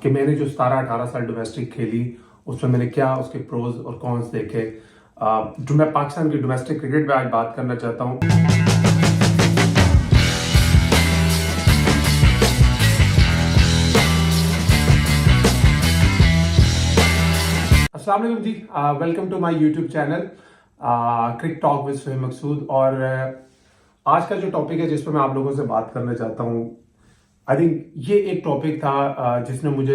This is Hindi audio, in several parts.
कि मैंने जो 17-18 साल डोमेस्टिक खेली उसमें मैंने क्या उसके प्रोज और कॉन्स देखे। जो मैं पाकिस्तान की डोमेस्टिक क्रिकेट पे आज बात करना चाहता हूँ। अस्सलाम वालेकुम जी, welcome to my YouTube channel Crick Talk with Faheem Maqsood. और आज का जो टॉपिक है जिस पर मैं आप लोगों से बात करना चाहता हूँ, आई थिंक ये एक टॉपिक था जिसने मुझे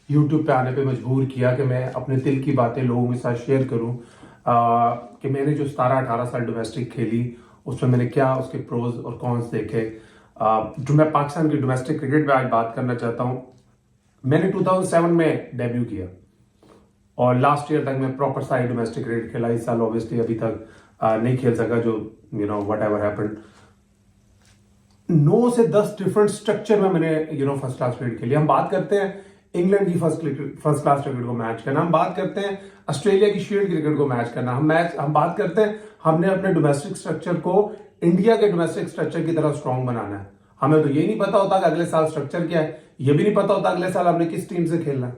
यूट्यूब पे आने पे मजबूर किया कि मैं अपने दिल की बातें लोगों के साथ शेयर करूँ। कि मैंने जो 17-18 साल डोमेस्टिक खेली उसमें मैंने क्या उसके प्रोज और कॉन्स देखे। जो मैं पाकिस्तान की डोमेस्टिक क्रिकेट पे आज बात करना चाहता हूँ। मैंने 2007 में डेब्यू किया और लास्ट ईयर तक मैं प्रॉपर साइड डोमेस्टिक क्रिकेट खेला। इस साल ऑब्वियसली अभी तक नहीं खेल सका, जो व्हाट एवर हैपेंड। 9 से 10 डिफरेंट स्ट्रक्चर में मैंने फर्स्ट क्लास क्रिकेट खेली। हम बात करते हैं इंग्लैंड की फर्स्ट क्लास क्रिकेट को मैच करना, हम बात करते हैं ऑस्ट्रेलिया की शील्ड क्रिकेट को मैच करना, हम बात करते हैं हमने अपने डोमेस्टिक स्ट्रक्चर को इंडिया के डोमेस्टिक स्ट्रक्चर की तरह स्ट्रांग बनाना है। हमें तो ये नहीं पता होता कि अगले साल स्ट्रक्चर क्या है, ये भी नहीं पता होता अगले साल हमने किस टीम से खेलना है।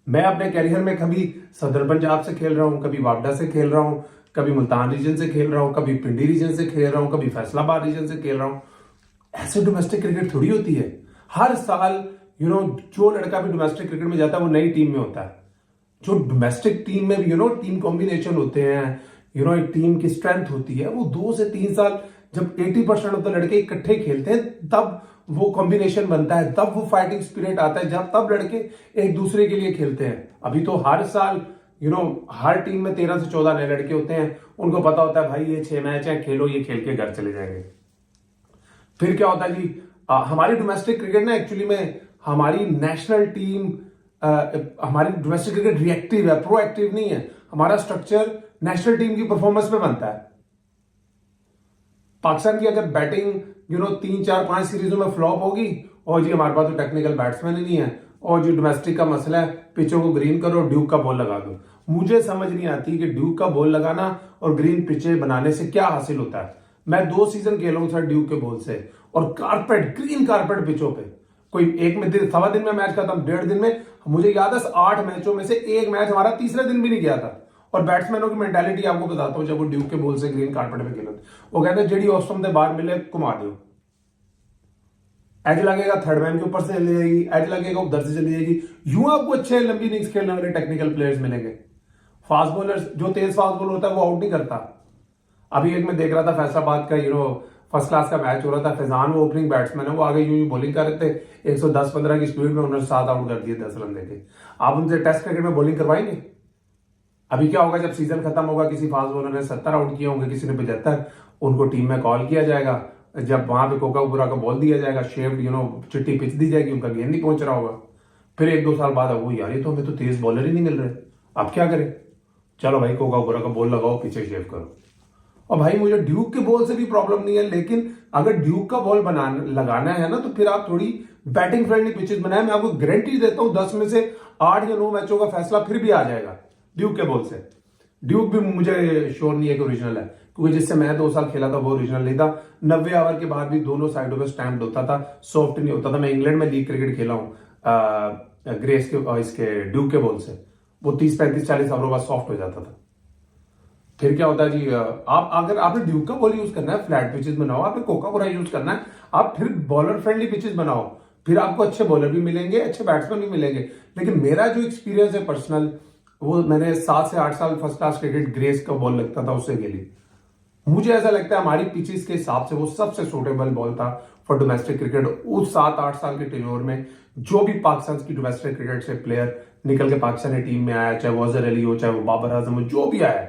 मैं अपने कैरियर में कभी सदर पंजाब से खेल रहा हूं, कभी वापडा से खेल रहा हूं, कभी मुल्तान रीजन से खेल रहा हूं, कभी पिंडी रीजन से खेल रहा हूं, कभी फैसलाबाद रीजन से खेल रहा हूं। ऐसे डोमेस्टिक क्रिकेट थोड़ी होती है। हर साल जो लड़का भी डोमेस्टिक क्रिकेट में जाता है वो नई टीम में होता है। जो डोमेस्टिक टीम में भी टीम कॉम्बिनेशन होते हैं, एक टीम की स्ट्रेंथ होती है, वो 2 से 3 साल जब 80% ऑफ द लड़के इकट्ठे खेलते हैं तब वो कॉम्बिनेशन बनता है, तब वो फाइटिंग स्पिरिट आता है, जब तब लड़के एक दूसरे के लिए खेलते हैं। अभी तो हर साल हर टीम में 13 से 14 नए लड़के होते हैं। उनको पता होता है भाई ये 6 मैच है, खेलो, ये खेल के घर चले जाएंगे। फिर क्या होता है जी, हमारी डोमेस्टिक क्रिकेट ना एक्चुअली में हमारी नेशनल टीम, हमारी डोमेस्टिक क्रिकेट रिएक्टिव है, प्रोएक्टिव नहीं है। हमारा स्ट्रक्चर नेशनल टीम की परफॉर्मेंस पे बनता है। पाकिस्तान की अगर बैटिंग 3, 4, 5 सीरीजों में फ्लॉप होगी और जी हमारे पास तो टेक्निकल बैट्समैन ही नहीं है, और जो डोमेस्टिक का मसला है पिचों को ग्रीन करो, ड्यूक का बॉल लगा दो। मुझे समझ नहीं आती कि ड्यूक का बॉल लगाना और ग्रीन पिचे बनाने से क्या हासिल होता है। मैं 2 सीजन खेला हूं सर ड्यूक के बॉल से, और कारपेट, ग्रीन कारपेट पिचों पे कोई एक में दिन, सवा दिन में मैच खत्म, 1.5 दिन में। मुझे याद है 8 मैचों में से एक मैच हमारा तीसरे दिन भी नहीं गया था। और बैट्समैनों की मेंटालिटी आपको बताता हूं, जब वो ड्यूक के बॉल से ग्रीन कारपेट में खेलते, वो कहते हैं जेडी ऑस्टम से बाहर मिले घुमा दो, एज लगेगा थर्ड मैन के ऊपर से चली जाएगी, एज लगेगा उधर से चली जाएगी। यूं आपको अच्छे लंबी इनिंग्स खेलने वाले टेक्निकल प्लेयर्स मिलेंगे। फास्ट बॉलर्स, जो तेज फास्ट बॉलर होता है वो आउट नहीं करता। अभी एक मैं देख रहा था फैसलाबाद का फर्स्ट क्लास का मैच हो रहा था। फैजान वो ओपनिंग बैट्समैन है, वो आगे यूं बॉलिंग कर रहे थे 110-15 की स्पीड में, उन्होंने 7 आउट कर दिए 10 रन देके। आप उनसे टेस्ट क्रिकेट में बॉलिंग करवाएंगे? अभी क्या होगा जब सीजन खत्म होगा, किसी फास्ट बॉलर ने 70 आउट किए होंगे, किसी ने 75, उनको टीम में कॉल किया जाएगा। जब वहां पे कोकापुरा का बॉल दिया जाएगा, शेप्ड चिट्टी पिच दी जाएगी, उनका गेंद नहीं पहुंच रहा होगा। फिर 1-2 साल बाद वो यार ये तो हमें तो तेज बॉलर ही नहीं मिल रहे, अब क्या करें? चलो भाई कोकापुरा का बॉल लगाओ, पीछे शेप करो। और भाई मुझे ड्यूक के बॉल से भी प्रॉब्लम नहीं है, लेकिन अगर ड्यूक का बॉल लगाना है ना, तो फिर आप थोड़ी बैटिंग फ्रेंडली पिचेस बनाए। मैं आपको गारंटी देता हूं 10 में से 8 या 9 मैचों का फैसला फिर भी आ जाएगा ड्यूक के बॉल से। ड्यूक भी मुझे श्योर नहीं है कि ओरिजिनल है, क्योंकि जिससे मैं 2 साल खेला था वो ओरिजिनल नहीं था। 90 ओवर के बाद भी दोनों साइडों पे स्टैम्प्ड होता था, सॉफ्ट नहीं होता था। मैं इंग्लैंड में लीग क्रिकेट खेला हूं ग्रेस के इसके ड्यूक के बॉल से, वो 30, 35, 40 ओवरों बाद सॉफ्ट हो जाता था। फिर क्या होता है जी, आप अगर आपने ड्यूक का बॉल यूज करना है, फ्लैट पिचेस बनाओ। आपने कोकापुरा यूज करना है, आप फिर बॉलर फ्रेंडली पिचेस बनाओ, फिर आपको अच्छे बॉलर भी मिलेंगे, अच्छे बैट्समैन भी मिलेंगे। लेकिन मेरा जो एक्सपीरियंस है पर्सनल, वो मैंने 7 से 8 साल फर्स्ट क्लास क्रिकेट ग्रेस का बॉल लगता था उससे खेली। मुझे ऐसा लगता है हमारी पिचेस के हिसाब से वो सबसे सूटेबल बॉल था फॉर डोमेस्टिक क्रिकेट। उस 7-8 साल के टेन्योर में जो भी पाकिस्तान की डोमेस्टिक क्रिकेट से प्लेयर निकल के पाकिस्तानी टीम में आया, चाहे वो अजहर अली हो, चाहे वो बाबर आजम हो, जो भी आया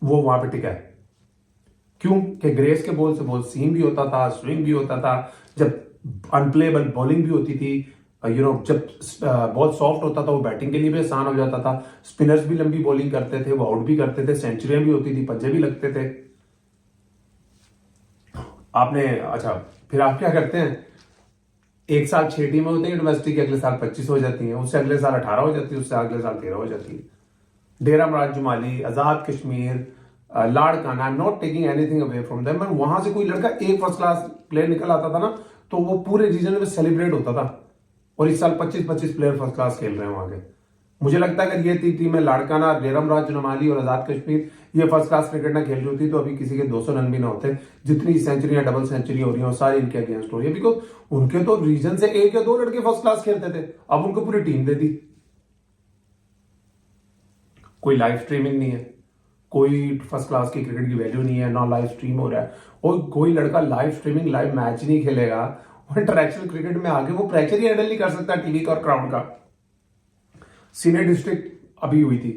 वो वहां पे टिका है। क्यों? कि ग्रेस के बॉल से बॉल सीम भी होता था, स्विंग भी होता था, जब अनप्लेबल बॉलिंग भी होती थी, जब बॉल सॉफ्ट होता था वो बैटिंग के लिए भी आसान हो जाता था। स्पिनर्स भी लंबी बॉलिंग करते थे, वो आउट भी करते थे, सेंचुरियां भी होती थी, पंजे भी लगते थे। अच्छा, फिर आप क्या करते हैं, एक साल 6 टीमें होती हैं डोमेस्टिक, अगले साल 25 हो जाती हैं, उससे अगले साल 18 हो जाती है, उससे अगले साल 13 हो जाती है। Dera Murad Jamali, Azad Kashmir, Larkana, I am not taking anything away from them. वहां से कोई लड़का एक फर्स्ट क्लास प्लेयर निकल आता था ना, तो वो पूरे रीजन में सेलिब्रेट होता था और इस साल 25-25 प्लेयर फर्स्ट क्लास खेल रहे हैं वहां के। मुझे लगता है अगर ये टीमें लाड़काना, रेरमराज जनमाली और आजाद कश्मीर ये फर्स्ट क्लास क्रिकेट ना खेल रही होती तो अभी किसी के 200 रन भी ना होते। जितनी सेंचुरियां, डबल सेंचुरी हो रही हो, सारी इनके अगेंस्ट हो रही है, बिकॉज उनके तो रीजन से 1 या 2 लड़के फर्स्ट क्लास खेलते थे, अब उनको पूरी टीम दे दी। कोई लाइव स्ट्रीमिंग नहीं है, कोई फर्स्ट क्लास की क्रिकेट की वैल्यू नहीं है, ना लाइव स्ट्रीम हो रहा है, और कोई लड़का लाइव स्ट्रीमिंग, लाइव मैच नहीं खेलेगा, और इंटरनेशनल क्रिकेट में आगे वो प्रेशर ही हैंडल नहीं कर सकता टीवी का और क्राउड का। सीनियर डिस्ट्रिक्ट अभी हुई थी,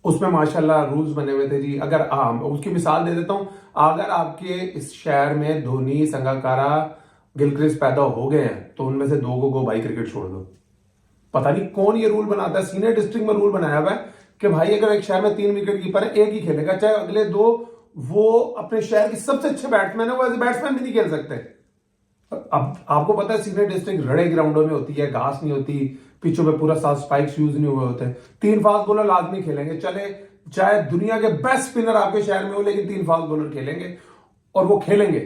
उसमें माशाल्लाह रूल्स बने हुए थे जी। अगर उसकी मिसाल दे देता हूं, अगर आपके इस शहर में धोनी, संगाकारा, गिलक्रिस्ट पैदा हो गए हैं तो उनमें से 2 को भाई क्रिकेट छोड़ दो। पता नहीं कौन ये रूल बनाता है, सीनियर डिस्ट्रिक्ट में रूल बनाया हुआ है कि भाई अगर एक शहर में 3 विकेट कीपर है, एक ही खेलेगा, चाहे अगले 2 वो अपने शहर के सबसे अच्छे बैट्समैन है, वो एज बैट्समैन भी नहीं खेल सकते। अब आपको पता है सीनियर डिस्ट्रिक्ट रड़े ग्राउंडों में होती है, घास नहीं होती, पिचों पे पूरा साफ स्पाइक्स यूज नहीं हुए होते। 3 फास्ट बॉलर लाजमी खेलेंगे, चले चाहे दुनिया के बेस्ट स्पिनर आपके शहर में हो, लेकिन 3 फास्ट बॉलर खेलेंगे और वो खेलेंगे।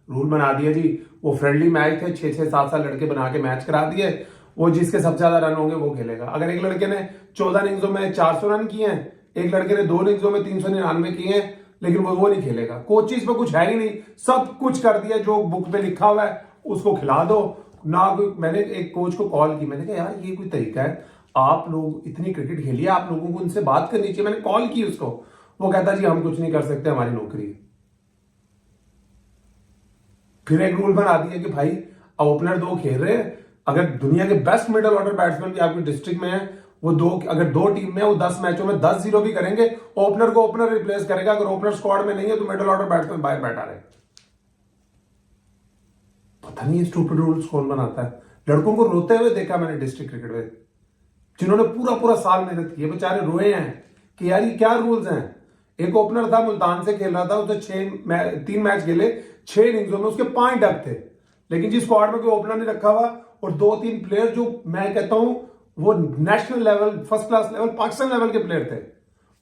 रूल बना दिया जी, वो फ्रेंडली मैच थे, 6-6, 7-7 लड़के बना के मैच करा दिए, वो जिसके सबसे ज्यादा रन होंगे वो खेलेगा। अगर एक लड़के ने 14 इनिंग्सों में 400 रन किए हैं, एक लड़के ने 2 इनिंग्सों में 399 किए हैं, लेकिन वो नहीं खेलेगा। कोचिज पे कुछ है ही नहीं, सब कुछ कर दिया जो बुक पे लिखा हुआ है उसको खिला दो ना। कोई, मैंने एक कोच को कॉल की, मैंने कहा यार ये कोई तरीका है, आप लोग इतनी क्रिकेट खेलिए, आप लोगों को उनसे बात करनी चाहिए। मैंने कॉल की उसको, वो कहता जी हम कुछ नहीं कर सकते, हमारी नौकरी है। फिर एक रूल बना दिया कि भाई ओपनर 2 खेल रहे हैं, अगर दुनिया के बेस्ट मिडल ऑर्डर बैट्समैन भी आपकी डिस्ट्रिक्ट में है, वो 2 अगर 2 टीम में वो 10 मैचों में 10-0 भी करेंगे, ओपनर को ओपनर रिप्लेस करेगा। अगर ओपनर स्क्वाड में नहीं है तो मिडल ऑर्डर बैट्समैन बाहर बैठा रहे। पता नहीं ये स्टूपिड रूल्स कौन बनाता है। लड़कों को रोते हुए देखा मैंने डिस्ट्रिक्ट क्रिकेट में, जिन्होंने पूरा पूरा साल मेहनत की है, बेचारे रोए हैं कि यार ये क्या रूल्स हैं। एक ओपनर था, मुल्तान से खेल रहा था, उसने 3 मैच खेले, 6 इनिंग्सों में उसके 5 डक थे, लेकिन जिस स्क्वाड में कोई ओपनर नहीं रखा हुआ, और 2-3 प्लेयर जो मैं कहता हूं वो national level, first class level, Pakistan level के प्लेयर थे,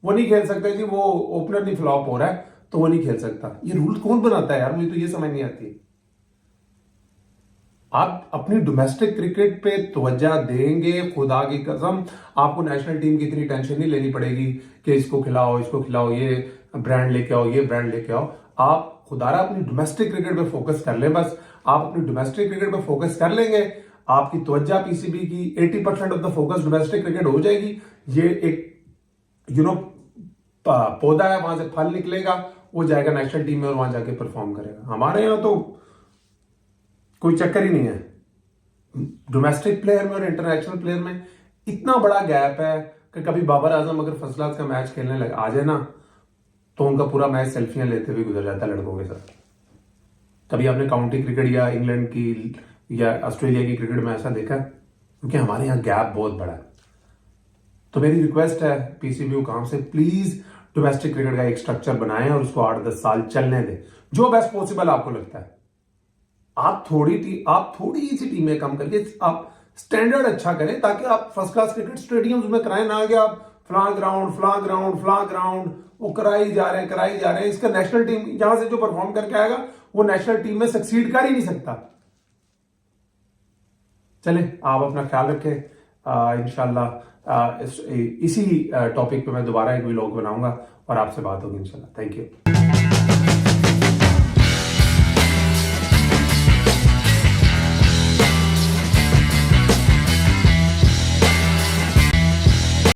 वो नहीं खेल सकते जी। वो ओपनर नहीं फ्लॉप हो रहा है तो वो नहीं खेल सकता। ये रूल कौन बनाता है यार, मुझे तो ये समझ नहीं आती। आप अपनी डोमेस्टिक क्रिकेट पे तवज्जो देंगे, खुदा की कसम आपको नेशनल टीम की इतनी टेंशन नहीं लेनी पड़ेगी कि इसको खिलाओ, इसको खिलाओ, ये ब्रांड लेके आओ, ये ब्रांड लेके आओ। आप खुदारा अपनी डोमेस्टिक क्रिकेट पे फोकस कर ले। बस आप अपनी डोमेस्टिक क्रिकेट पे फोकस कर लेंगे, आपकी तवज्जो पीसीबी की 80% of the focus domestic cricket हो जाएगी। ये एक पौधा है, वहां से फल निकलेगा, वो जाएगा नेशनल टीम में और वहां जाके परफॉर्म करेगा। हमारे यहाँ तो कोई चक्कर ही नहीं है। डोमेस्टिक प्लेयर में और इंटरनेशनल प्लेयर में इतना बड़ा गैप है कि कभी बाबर आजम अगर फर्स्ट क्लास का मैच खेलने लगे आ जाए ना, तो उनका पूरा मैच सेल्फियां लेते हुए गुजर जाता है लड़कों के साथ। कभी आपने काउंटी क्रिकेट या इंग्लैंड की या ऑस्ट्रेलिया की क्रिकेट में ऐसा देखा? क्योंकि हमारे यहाँ गैप बहुत बड़ा है। तो मेरी रिक्वेस्ट है पीसीबी काम से, प्लीज डोमेस्टिक क्रिकेट का एक स्ट्रक्चर बनाएं और उसको 8-10 साल चलने दें, जो बेस्ट पॉसिबल आपको लगता है। आप थोड़ी सी टीमें कम करके आप स्टैंडर्ड अच्छा करें, ताकि आप फर्स्ट क्लास क्रिकेट स्टेडियम्स में कराएं ना कि आप फला ग्राउंड वो कराई जा रहे हैं। इसका नेशनल टीम यहां से जो परफॉर्म करके आएगा वो नेशनल टीम में सक्सीड कर ही नहीं सकता। चले आप अपना ख्याल रखें। इंशाल्लाह इसी टॉपिक पे मैं दोबारा एक व्लॉग बनाऊंगा और आपसे बात होगी इंशाल्लाह। Thank you.